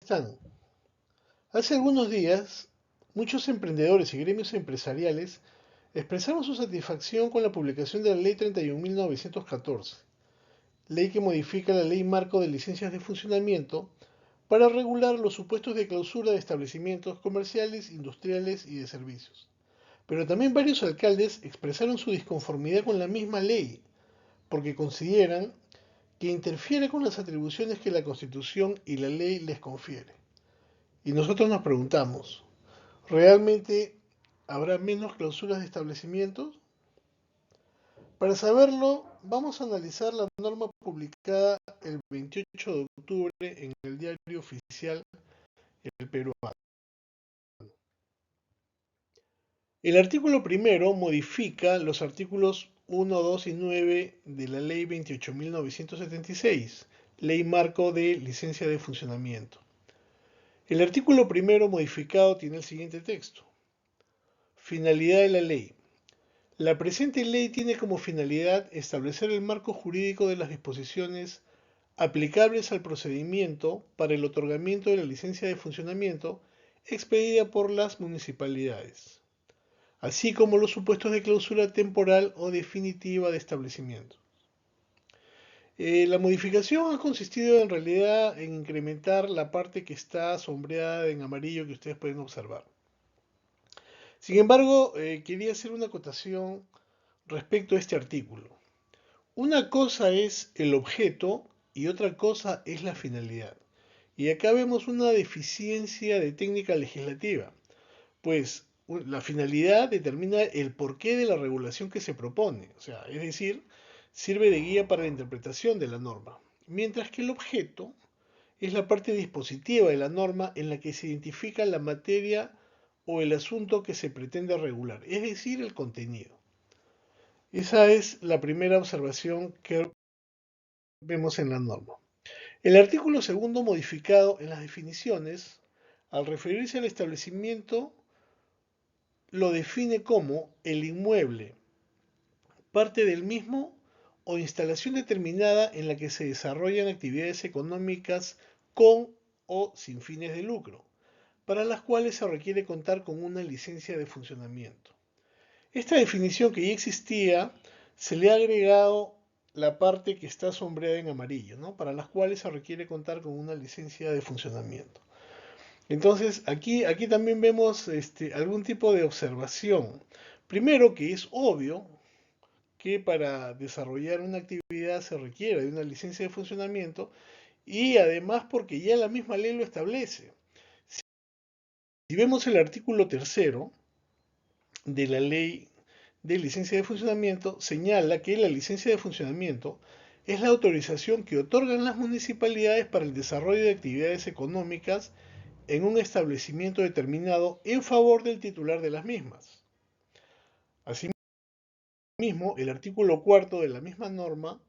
están? Hace algunos días, muchos emprendedores y gremios empresariales expresaron su satisfacción con la publicación de la Ley 31.914, ley que modifica la Ley Marco de Licencias de Funcionamiento para regular los supuestos de clausura de establecimientos comerciales, industriales y de servicios. Pero también varios alcaldes expresaron su disconformidad con la misma ley, porque consideran que interfiere con las atribuciones que la Constitución y la ley les confiere. Y nosotros nos preguntamos, ¿realmente habrá menos clausuras de establecimientos? Para saberlo, vamos a analizar la norma publicada el 28 de octubre en el diario oficial El Peruano. El artículo primero modifica los artículos 1, 2 y 9 de la Ley 28.976, Ley Marco de Licencia de Funcionamiento. El artículo primero modificado tiene el siguiente texto. Finalidad de la ley. La presente ley tiene como finalidad establecer el marco jurídico de las disposiciones aplicables al procedimiento para el otorgamiento de la licencia de funcionamiento expedida por las municipalidades, así como los supuestos de clausura temporal o definitiva de establecimiento. La modificación ha consistido en realidad en incrementar la parte que está sombreada en amarillo que ustedes pueden observar. Sin embargo, quería hacer una acotación respecto a este artículo. Una cosa es el objeto y otra cosa es la finalidad. Y acá vemos una deficiencia de técnica legislativa, pues la finalidad determina el porqué de la regulación que se propone, o sea, es decir, sirve de guía para la interpretación de la norma, mientras que el objeto es la parte dispositiva de la norma en la que se identifica la materia o el asunto que se pretende regular, es decir, el contenido. Esa es la primera observación que vemos en la norma. El artículo segundo modificado en las definiciones, al referirse al establecimiento, lo define como el inmueble, parte del mismo o instalación determinada en la que se desarrollan actividades económicas con o sin fines de lucro, para las cuales se requiere contar con una licencia de funcionamiento. Esta definición que ya existía, se le ha agregado la parte que está sombreada en amarillo, ¿no? Para las cuales se requiere contar con una licencia de funcionamiento. Entonces, aquí también vemos algún tipo de observación. Primero, que es obvio que para desarrollar una actividad se requiere de una licencia de funcionamiento y además porque ya la misma ley lo establece. Si vemos el artículo tercero de la ley de licencia de funcionamiento, señala que la licencia de funcionamiento es la autorización que otorgan las municipalidades para el desarrollo de actividades económicas en un establecimiento determinado en favor del titular de las mismas. Asimismo, el artículo cuarto de la misma norma,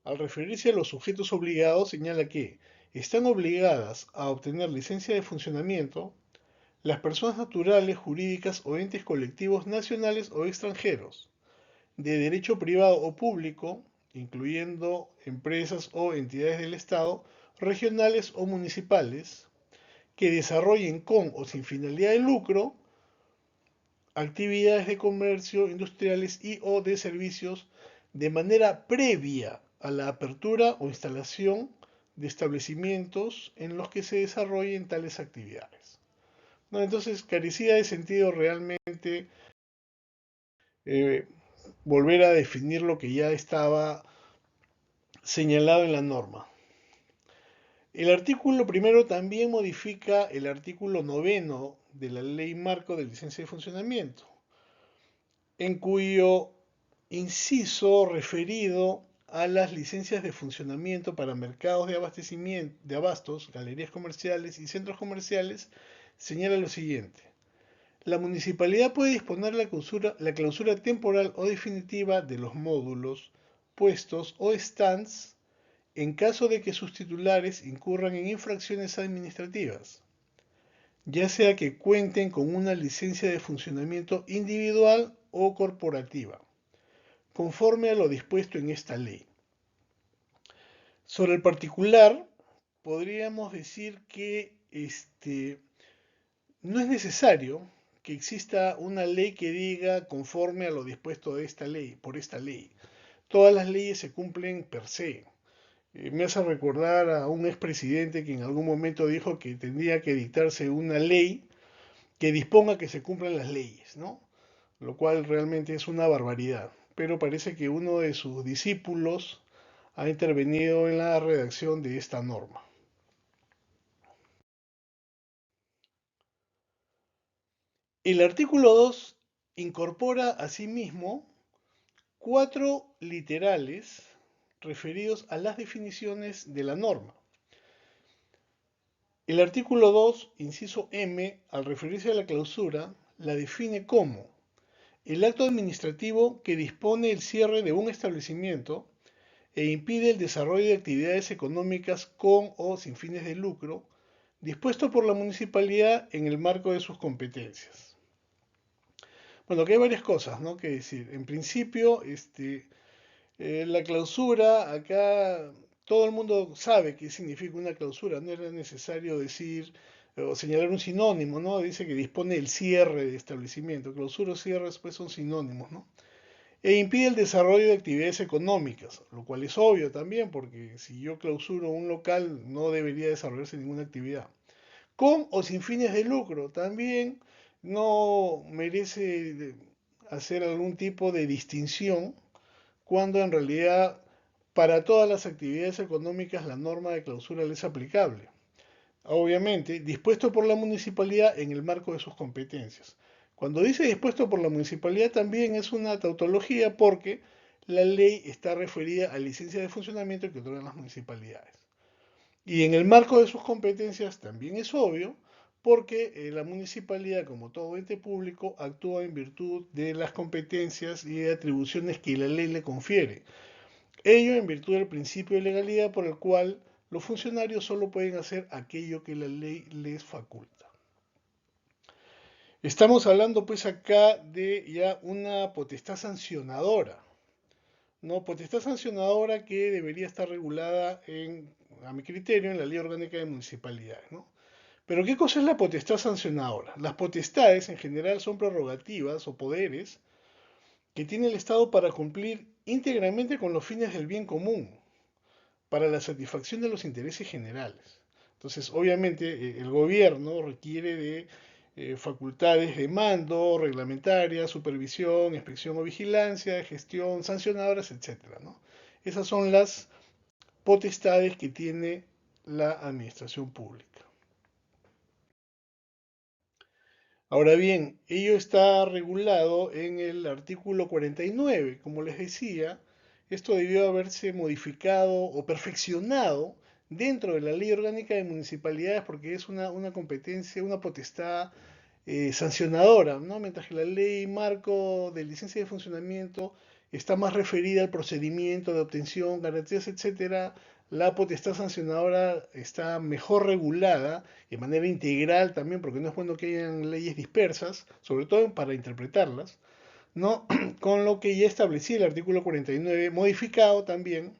al referirse a los sujetos obligados, señala que están obligadas a obtener licencia de funcionamiento las personas naturales, jurídicas o entes colectivos nacionales o extranjeros, de derecho privado o público, incluyendo empresas o entidades del Estado, regionales o municipales, que desarrollen con o sin finalidad de lucro actividades de comercio, industriales y o de servicios de manera previa a la apertura o instalación de establecimientos en los que se desarrollen tales actividades. ¿No? Entonces, carecía de sentido realmente eh, volver a definir lo que ya estaba señalado en la norma. El artículo primero también modifica el artículo noveno de la Ley Marco de Licencia de Funcionamiento, en cuyo inciso referido a las licencias de funcionamiento para mercados de abastecimiento, de abastos, galerías comerciales y centros comerciales, señala lo siguiente. La municipalidad puede disponer la clausura temporal o definitiva de los módulos, puestos o stands en caso de que sus titulares incurran en infracciones administrativas, ya sea que cuenten con una licencia de funcionamiento individual o corporativa, conforme a lo dispuesto en esta ley. Sobre el particular, podríamos decir que no es necesario que exista una ley que diga conforme a lo dispuesto de esta ley, por esta ley. Todas las leyes se cumplen per se. Me hace recordar a un expresidente que en algún momento dijo que tendría que dictarse una ley que disponga que se cumplan las leyes, ¿no? Lo cual realmente es una barbaridad. Pero parece que uno de sus discípulos ha intervenido en la redacción de esta norma. El artículo 2 incorpora asimismo cuatro literales referidos a las definiciones de la norma. El artículo 2, inciso M, al referirse a la clausura, la define como el acto administrativo que dispone el cierre de un establecimiento e impide el desarrollo de actividades económicas con o sin fines de lucro, dispuesto por la municipalidad en el marco de sus competencias. Bueno, que hay varias cosas, ¿no?, que decir. En principio, la clausura, acá todo el mundo sabe qué significa una clausura, no era necesario decir o señalar un sinónimo, ¿no? Dice que dispone el cierre de establecimiento. Clausura o cierre pues son sinónimos, ¿no? E impide el desarrollo de actividades económicas, lo cual es obvio también, porque si yo clausuro un local no debería desarrollarse ninguna actividad. Con o sin fines de lucro, también no merece hacer algún tipo de distinción cuando en realidad para todas las actividades económicas la norma de clausura le es aplicable. Obviamente, dispuesto por la municipalidad en el marco de sus competencias. Cuando dice dispuesto por la municipalidad también es una tautología porque la ley está referida a licencias de funcionamiento que otorgan las municipalidades. Y en el marco de sus competencias también es obvio porque la municipalidad, como todo ente público, actúa en virtud de las competencias y de atribuciones que la ley le confiere. Ello en virtud del principio de legalidad por el cual los funcionarios solo pueden hacer aquello que la ley les faculta. Estamos hablando pues acá de ya una potestad sancionadora, ¿no? Potestad sancionadora que debería estar regulada a mi criterio, en la Ley Orgánica de Municipalidades, ¿no? Pero ¿qué cosa es la potestad sancionadora? Las potestades en general son prerrogativas o poderes que tiene el Estado para cumplir íntegramente con los fines del bien común, para la satisfacción de los intereses generales. Entonces, obviamente, el gobierno requiere de facultades de mando, reglamentaria, supervisión, inspección o vigilancia, gestión, sancionadoras, etcétera, ¿no? Esas son las potestades que tiene la administración pública. Ahora bien, ello está regulado en el artículo 49. Como les decía, esto debió haberse modificado o perfeccionado dentro de la Ley Orgánica de Municipalidades porque es una competencia, una potestad sancionadora, ¿no? Mientras que la Ley Marco de Licencia de Funcionamiento está más referida al procedimiento de obtención, garantías, etcétera. La potestad sancionadora está mejor regulada de manera integral también, porque no es bueno que hayan leyes dispersas, sobre todo para interpretarlas, ¿no? Con lo que ya establecía el artículo 49, modificado también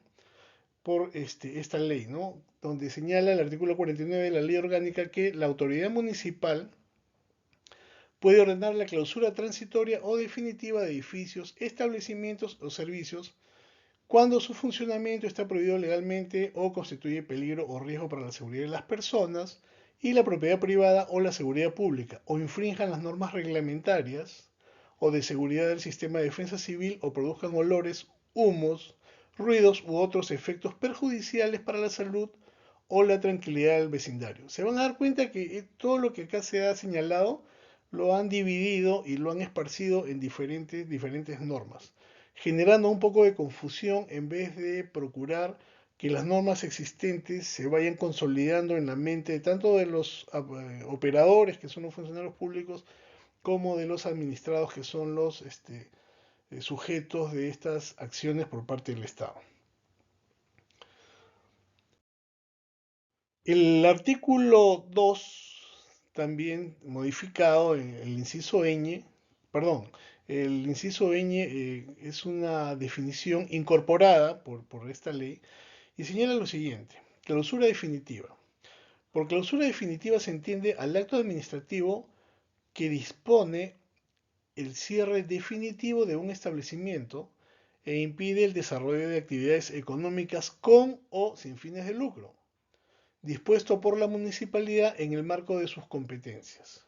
por esta ley, ¿no? Donde señala el artículo 49 de la ley orgánica que la autoridad municipal puede ordenar la clausura transitoria o definitiva de edificios, establecimientos o servicios cuando su funcionamiento está prohibido legalmente o constituye peligro o riesgo para la seguridad de las personas y la propiedad privada o la seguridad pública, o infrinjan las normas reglamentarias o de seguridad del sistema de defensa civil o produzcan olores, humos, ruidos u otros efectos perjudiciales para la salud o la tranquilidad del vecindario. Se van a dar cuenta que todo lo que acá se ha señalado lo han dividido y lo han esparcido en diferentes normas, generando un poco de confusión en vez de procurar que las normas existentes se vayan consolidando en la mente tanto de los operadores, que son los funcionarios públicos, como de los administrados, que son los sujetos de estas acciones por parte del Estado. El artículo 2, también modificado, el inciso ñ, perdón, el inciso ñ es una definición incorporada por esta ley y señala lo siguiente. Clausura definitiva. Por clausura definitiva se entiende al acto administrativo que dispone el cierre definitivo de un establecimiento e impide el desarrollo de actividades económicas con o sin fines de lucro, dispuesto por la municipalidad en el marco de sus competencias,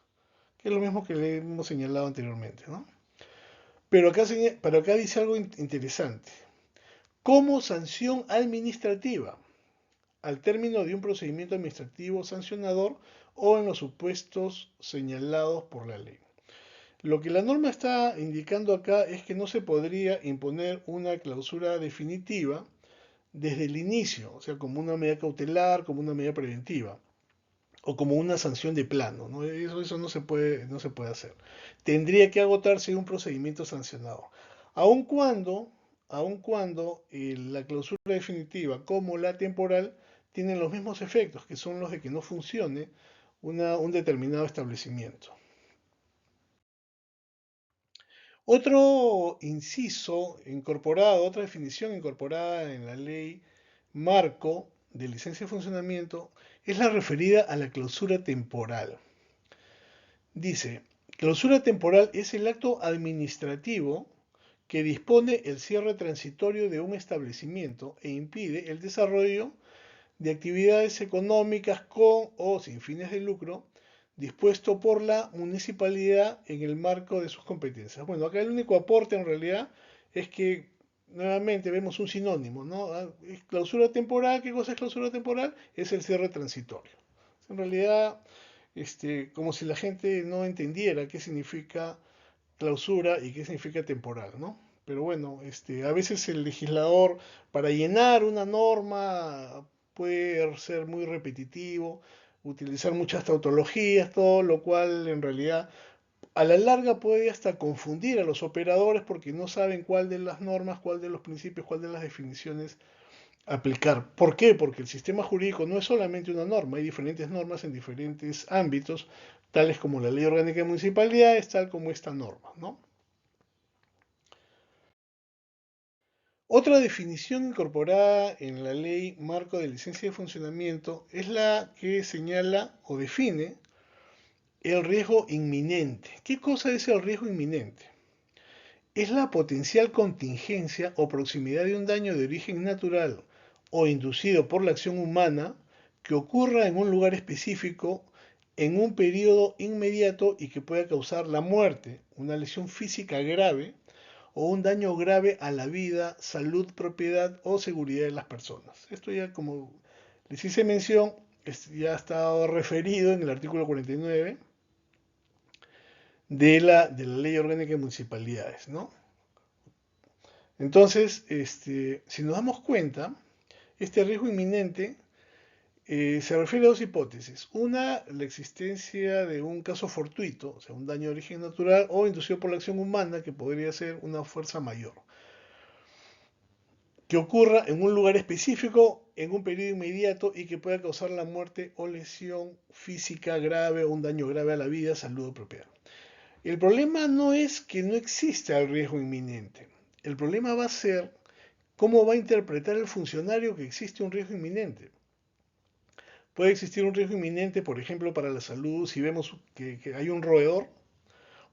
que es lo mismo que le hemos señalado anteriormente, ¿no? Pero acá dice algo interesante. Como sanción administrativa, al término de un procedimiento administrativo sancionador o en los supuestos señalados por la ley. Lo que la norma está indicando acá es que no se podría imponer una clausura definitiva desde el inicio, o sea, como una medida cautelar, como una medida preventiva, o como una sanción de plano, ¿no? Eso no se puede hacer. Tendría que agotarse un procedimiento sancionado. Aun cuando, aun cuando la clausura definitiva como la temporal tienen los mismos efectos, que son los de que no funcione un determinado establecimiento. Otro inciso incorporado, otra definición incorporada en la ley marco de licencia de funcionamiento es la referida a la clausura temporal. Dice, clausura temporal es el acto administrativo que dispone el cierre transitorio de un establecimiento e impide el desarrollo de actividades económicas con o sin fines de lucro dispuesto por la municipalidad en el marco de sus competencias. Bueno, acá el único aporte en realidad es que nuevamente vemos un sinónimo, ¿no? Es clausura temporal, ¿qué cosa es clausura temporal? Es el cierre transitorio. En realidad, como si la gente no entendiera qué significa clausura y qué significa temporal, ¿no? Pero bueno, a veces el legislador, para llenar una norma, puede ser muy repetitivo, utilizar muchas tautologías, todo lo cual en realidad a la larga puede hasta confundir a los operadores porque no saben cuál de las normas, cuál de los principios, cuál de las definiciones aplicar. ¿Por qué? Porque el sistema jurídico no es solamente una norma, hay diferentes normas en diferentes ámbitos, tales como la Ley Orgánica de Municipalidades, tal como esta norma, ¿no? Otra definición incorporada en la Ley Marco de Licencia de Funcionamiento es la que señala o define el riesgo inminente. ¿Qué cosa es el riesgo inminente? Es la potencial contingencia o proximidad de un daño de origen natural o inducido por la acción humana que ocurra en un lugar específico en un periodo inmediato y que pueda causar la muerte, una lesión física grave o un daño grave a la vida, salud, propiedad o seguridad de las personas. Esto ya, como les hice mención, ya ha estado referido en el artículo 49 de la Ley Orgánica de Municipalidades, ¿no? Entonces, si nos damos cuenta, este riesgo inminente se refiere a dos hipótesis. Una, la existencia de un caso fortuito, o sea, un daño de origen natural o inducido por la acción humana, que podría ser una fuerza mayor, que ocurra en un lugar específico, en un periodo inmediato y que pueda causar la muerte o lesión física grave o un daño grave a la vida, salud o propiedad. El problema no es que no exista el riesgo inminente. El problema va a ser cómo va a interpretar el funcionario que existe un riesgo inminente. Puede existir un riesgo inminente, por ejemplo, para la salud, si vemos que hay un roedor.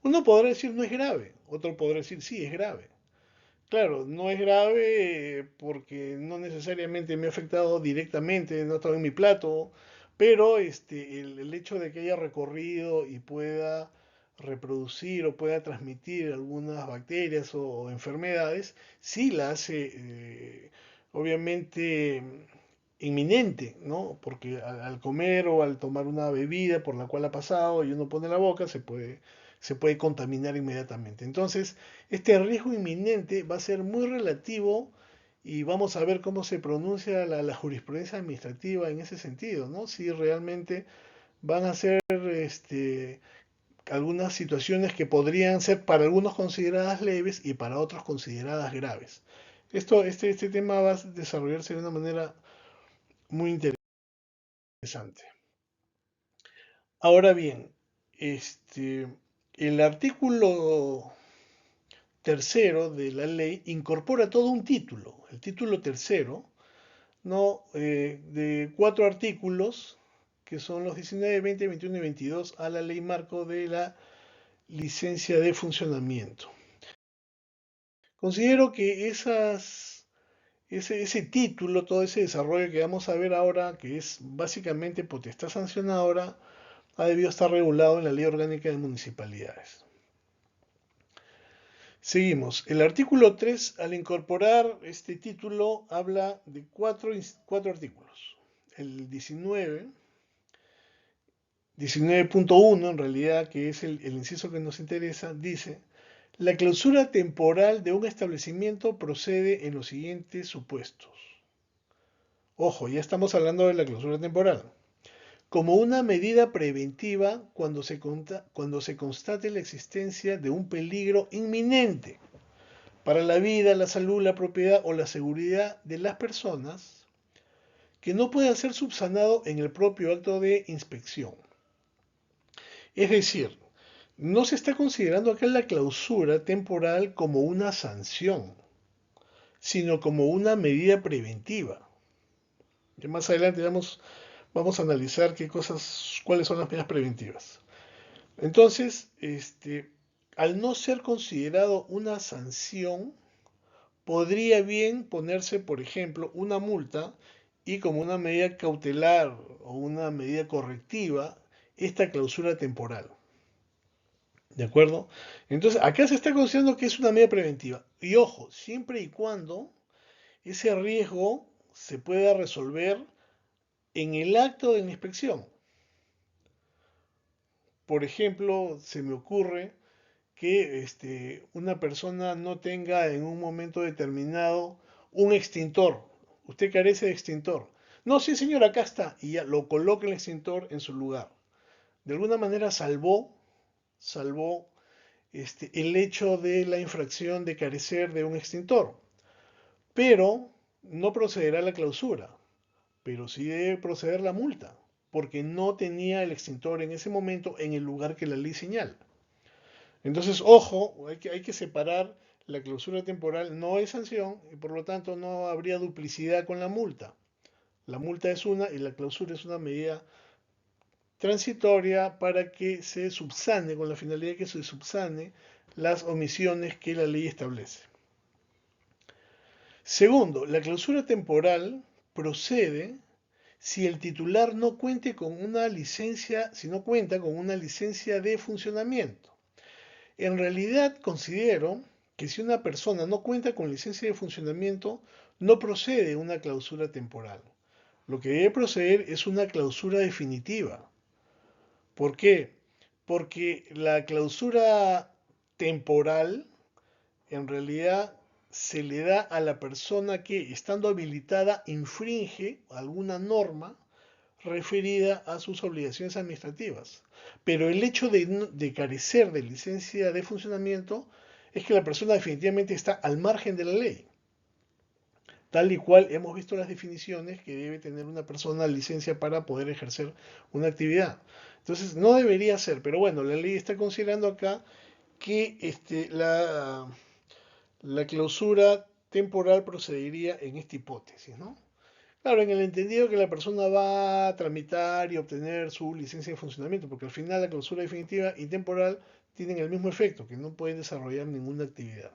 Uno podrá decir no es grave, otro podrá decir sí es grave. Claro, no es grave porque no necesariamente me ha afectado directamente, no ha estado en mi plato, pero el hecho de que haya recorrido y pueda reproducir o pueda transmitir algunas bacterias o enfermedades, sí la hace obviamente inminente, ¿no? Porque al comer o al tomar una bebida por la cual ha pasado y uno pone la boca, se puede contaminar inmediatamente. Entonces, este riesgo inminente va a ser muy relativo y vamos a ver cómo se pronuncia la jurisprudencia administrativa en ese sentido, ¿no? Si realmente van a ser algunas situaciones que podrían ser para algunos consideradas leves y para otros consideradas graves. Este tema va a desarrollarse de una manera muy interesante. Ahora bien, el artículo tercero de la ley incorpora todo un título. El título tercero ¿no? De 4 artículos, que son los 19, 20, 21 y 22, a la ley marco de la licencia de funcionamiento. Considero que ese título, todo ese desarrollo que vamos a ver ahora, que es básicamente potestad sancionadora, ha debido estar regulado en la Ley Orgánica de Municipalidades. Seguimos. El artículo 3, al incorporar este título, habla de cuatro artículos. El 19.1 en realidad, que es el inciso que nos interesa, dice: la clausura temporal de un establecimiento procede en los siguientes supuestos. Ojo, ya estamos hablando de la clausura temporal. Como una medida preventiva cuando se constate la existencia de un peligro inminente para la vida, la salud, la propiedad o la seguridad de las personas, que no pueda ser subsanado en el propio acto de inspección. Es decir, no se está considerando acá la clausura temporal como una sanción, sino como una medida preventiva. Y más adelante vamos a analizar cuáles son las medidas preventivas. Entonces, al no ser considerado una sanción, podría bien ponerse, por ejemplo, una multa y como una medida cautelar o una medida correctiva, esta clausura temporal. ¿De acuerdo? Entonces, acá se está considerando que es una medida preventiva. Y ojo, siempre y cuando ese riesgo se pueda resolver en el acto de la inspección. Por ejemplo, se me ocurre que una persona no tenga en un momento determinado un extintor. Usted carece de extintor. No, sí señor, acá está. Y ya lo coloca el extintor en su lugar. De alguna manera salvó el hecho de la infracción de carecer de un extintor. Pero no procederá la clausura, pero sí debe proceder la multa, porque no tenía el extintor en ese momento en el lugar que la ley señala. Entonces, ojo, hay que separar. La clausura temporal no es sanción y por lo tanto no habría duplicidad con la multa. La multa es una y la clausura es una medida transitoria para que se subsane, con la finalidad de que se subsane las omisiones que la ley establece. Segundo, la clausura temporal procede si el titular no cuente con una licencia, si no cuenta con una licencia de funcionamiento. En realidad considero que si una persona no cuenta con licencia de funcionamiento, no procede una clausura temporal. Lo que debe proceder es una clausura definitiva. ¿Por qué? Porque la clausura temporal en realidad se le da a la persona que, estando habilitada, infringe alguna norma referida a sus obligaciones administrativas. Pero el hecho de carecer de licencia de funcionamiento es que la persona definitivamente está al margen de la ley. Tal y cual hemos visto las definiciones que debe tener una persona licencia para poder ejercer una actividad. Entonces no debería ser, pero bueno, la ley está considerando acá que la clausura temporal procedería en esta hipótesis, ¿no? Claro, en el entendido que la persona va a tramitar y obtener su licencia de funcionamiento, porque al final la clausura definitiva y temporal tienen el mismo efecto, que no pueden desarrollar ninguna actividad.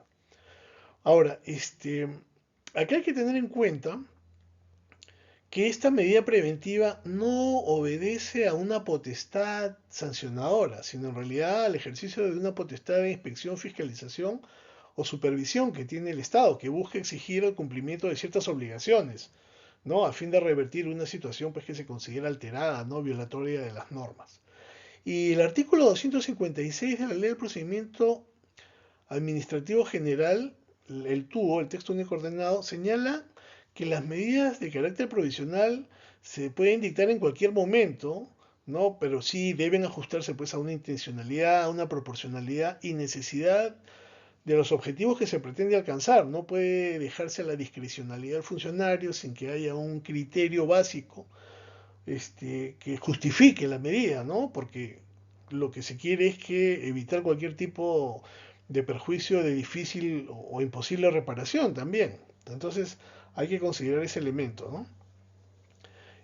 Ahora, acá hay que tener en cuenta que esta medida preventiva no obedece a una potestad sancionadora, sino en realidad al ejercicio de una potestad de inspección, fiscalización o supervisión que tiene el Estado, que busca exigir el cumplimiento de ciertas obligaciones, ¿no? A fin de revertir una situación pues, que se considera alterada, ¿no? Violatoria de las normas. Y el artículo 256 de la Ley del Procedimiento Administrativo General, el texto único ordenado, señala que las medidas de carácter provisional se pueden dictar en cualquier momento, ¿no? Pero sí deben ajustarse pues a una intencionalidad, a una proporcionalidad y necesidad de los objetivos que se pretende alcanzar. No puede dejarse a la discrecionalidad del funcionario sin que haya un criterio básico que justifique la medida, ¿no? Porque lo que se quiere es que evitar cualquier tipo de perjuicio de difícil o imposible reparación también. Entonces hay que considerar ese elemento, ¿no?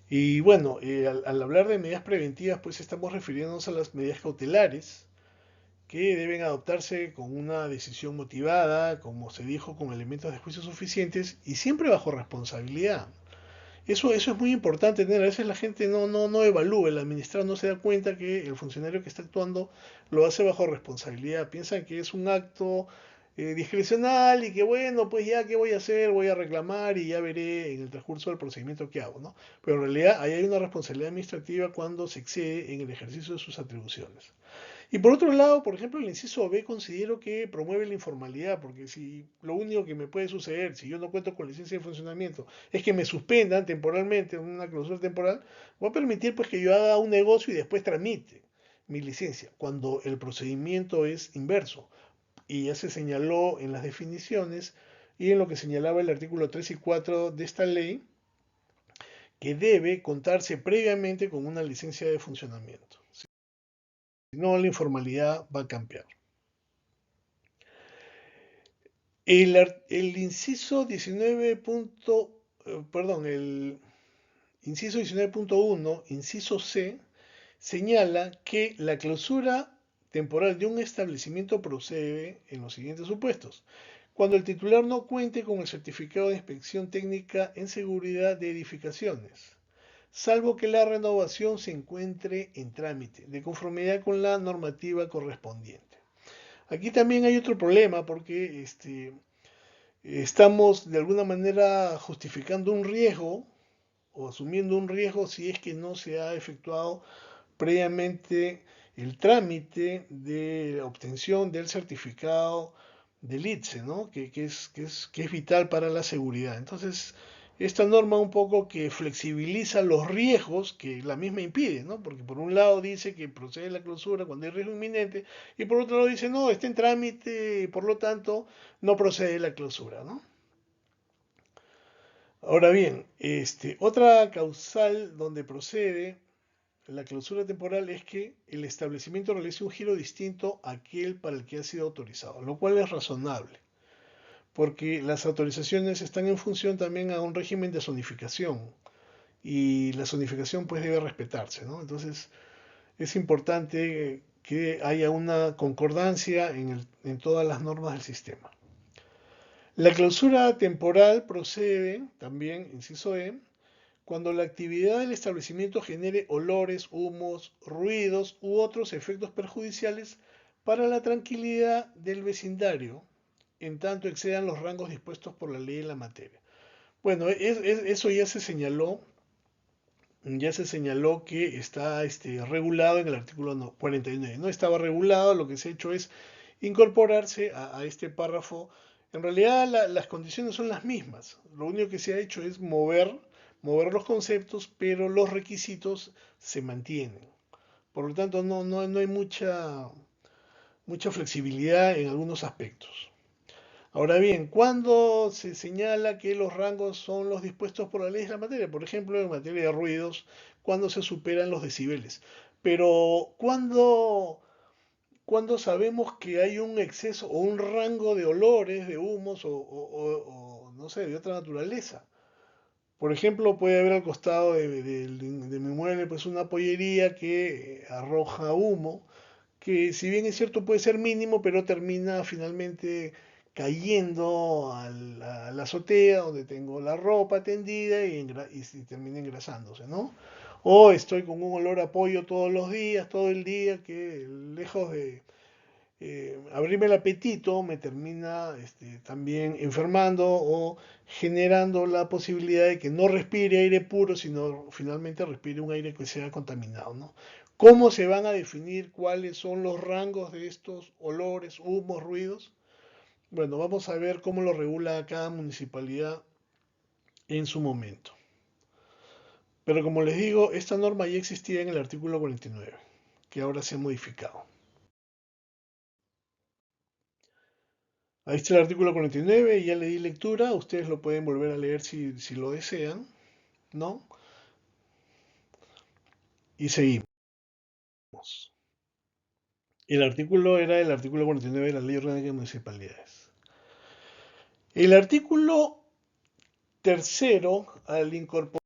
Y bueno, al hablar de medidas preventivas, pues estamos refiriéndonos a las medidas cautelares que deben adoptarse con una decisión motivada, como se dijo, con elementos de juicio suficientes y siempre bajo responsabilidad. Eso es muy importante tener. A veces la gente no evalúa, el administrador no se da cuenta que el funcionario que está actuando lo hace bajo responsabilidad. Piensan que es un acto discrecional y que bueno, pues ya qué voy a hacer, voy a reclamar y ya veré en el transcurso del procedimiento qué hago, ¿no? Pero en realidad ahí hay una responsabilidad administrativa cuando se excede en el ejercicio de sus atribuciones. Y por otro lado, por ejemplo, el inciso B considero que promueve la informalidad, porque si lo único que me puede suceder, si yo no cuento con licencia de funcionamiento, es que me suspendan temporalmente en una clausura temporal, va a permitir pues que yo haga un negocio y después tramite mi licencia, cuando el procedimiento es inverso. Y ya se señaló en las definiciones y en lo que señalaba el artículo 3 y 4 de esta ley, que debe contarse previamente con una licencia de funcionamiento. Si no, la informalidad va a cambiar. El inciso 19. Perdón, el inciso 19.1, inciso C, señala que la clausura temporal de un establecimiento procede en los siguientes supuestos. Cuando el titular no cuente con el certificado de inspección técnica en seguridad de edificaciones, salvo que la renovación se encuentre en trámite, de conformidad con la normativa correspondiente. Aquí también hay otro problema porque estamos de alguna manera justificando un riesgo o asumiendo un riesgo si es que no se ha efectuado previamente el trámite de obtención del certificado del ITSE, ¿no? Que es vital para la seguridad. Entonces, esta norma un poco que flexibiliza los riesgos que la misma impide, ¿no? Porque por un lado dice que procede la clausura cuando hay riesgo inminente y por otro lado dice, no, está en trámite y por lo tanto no procede la clausura, ¿no? Ahora bien, otra causal donde procede la clausura temporal es que el establecimiento realice un giro distinto a aquel para el que ha sido autorizado, lo cual es razonable, porque las autorizaciones están en función también a un régimen de zonificación y la zonificación pues debe respetarse, ¿no? Entonces es importante que haya una concordancia en todas las normas del sistema. La clausura temporal procede también, inciso E, cuando la actividad del establecimiento genere olores, humos, ruidos u otros efectos perjudiciales para la tranquilidad del vecindario, en tanto excedan los rangos dispuestos por la ley en la materia. Bueno, eso ya se señaló que está regulado en el artículo 49. No estaba regulado, lo que se ha hecho es incorporarse a este párrafo. En realidad las condiciones son las mismas. Lo único que se ha hecho es mover los conceptos, pero los requisitos se mantienen. Por lo tanto, no hay mucha flexibilidad en algunos aspectos. Ahora bien, ¿cuándo se señala que los rangos son los dispuestos por la ley de la materia? Por ejemplo, en materia de ruidos, cuando se superan los decibeles. Pero, ¿cuándo sabemos que hay un exceso o un rango de olores, de humos o, no sé, de otra naturaleza? Por ejemplo, puede haber al costado de mi mueble pues una pollería que arroja humo, que si bien es cierto puede ser mínimo, pero termina finalmente cayendo a la azotea donde tengo la ropa tendida y termina engrasándose, ¿no? O estoy con un olor a pollo todos los días, todo el día, que lejos de abrirme el apetito me termina también enfermando o generando la posibilidad de que no respire aire puro, sino finalmente respire un aire que sea contaminado, ¿no? ¿Cómo se van a definir cuáles son los rangos de estos olores, humos, ruidos? Bueno, vamos a ver cómo lo regula cada municipalidad en su momento. Pero como les digo, esta norma ya existía en el artículo 49, que ahora se ha modificado. Ahí está el artículo 49, ya le di lectura, ustedes lo pueden volver a leer si lo desean, ¿no? Y seguimos. El artículo era el artículo 49 de la Ley Orgánica de Municipalidades. El artículo tercero, al incorporar